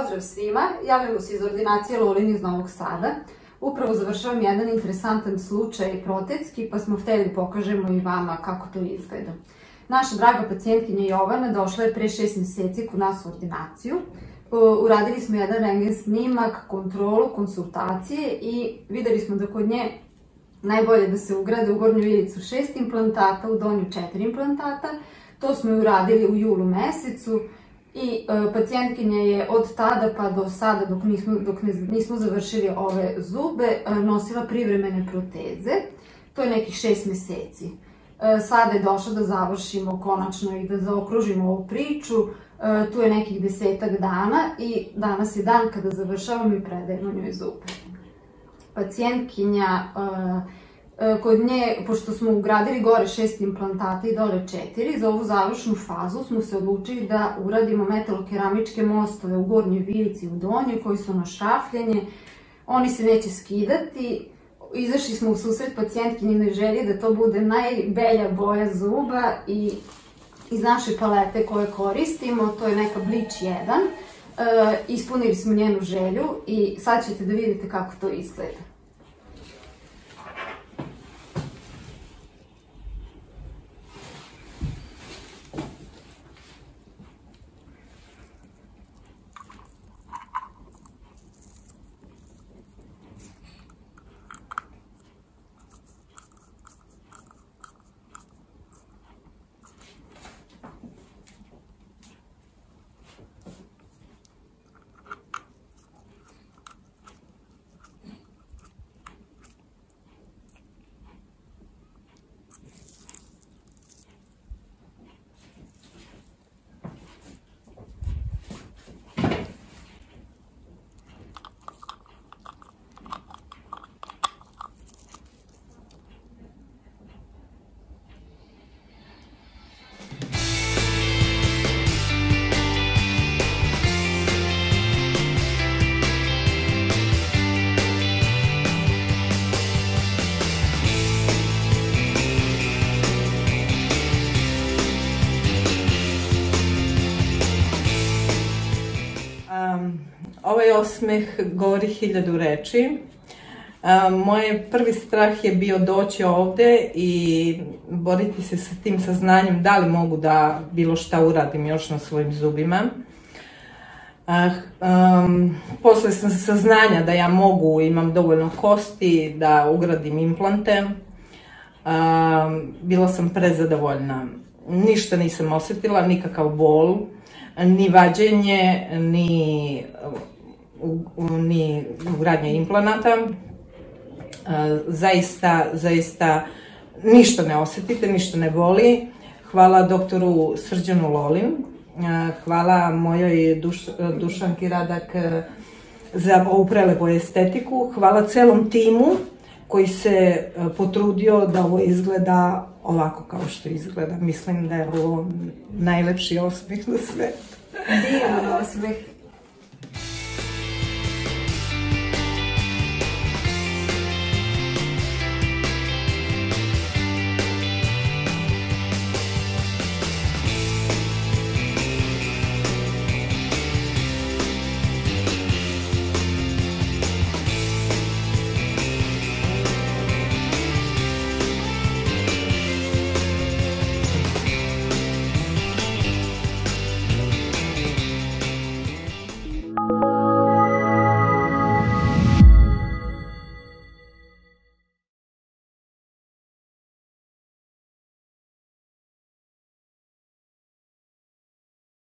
Pozdrav svima, javljamo se iz ordinacije Lolin iz Novog Sada. Upravo završavam jedan interesantan slučaj protetski, pa smo hteli pokažemo i vama kako to izgleda. Naša draga pacijentkinja Jovana došla je pre 6 meseci kod nas u ordinaciju. Uradili smo jedan rentgen snimak, kontrolu, konsultacije i videli smo da kod nje najbolje da se ugrade u gornju vilicu 6 implantata, u donju 4 implantata. To smo i uradili u julu mesecu i pacijentkinja je od tada pa do sada, dok nismo završili ove zube, nosila privremene proteze. To je nekih 6 meseci. Sada je došla da završimo konačno i da zaokružimo ovu priču. Tu je nekih 10-ak dana i danas je dan kada završavamo i predajemo njoj zube. Pacijentkinja, kod nje, pošto smo ugradili gore 6 implantata i dole 4, za ovu završnu fazu smo se odlučili da uradimo metalokeramičke mostove u gornjoj vilici i u donjoj koji su na šrafljenje. Oni se neće skidati. Izašli smo u susret pacijentkinjinoj želji da to bude najbelja boja zuba i iz naše palete koje koristimo, to je neka Bleach 1. Ispunili smo njenu želju i sad ćete da vidite kako to izgleda. Ovaj osmeh govori 1000 reči. Moj prvi strah je bio doći ovde i boriti se sa tim saznanjem da li mogu da bilo šta uradim još na svojim zubima. Posle sam saznanja da ja mogu, imam dovoljno kosti da ugradim implante. Bila sam prezadovoljna. Ništa nisam osetila, nikakav bol, ni vađenje, ni ugradnje implanata. Zaista ništa ne osetite, ništa ne boli. Hvala doktoru Srđanu Lolin, hvala mojoj Dušanki Radak za ovu prelepu estetiku, hvala celom timu koji se potrudio da ovo izgleda ovako kao što izgleda. Mislim da je ovo najlepši osmeh na svetu. Divan osmeh.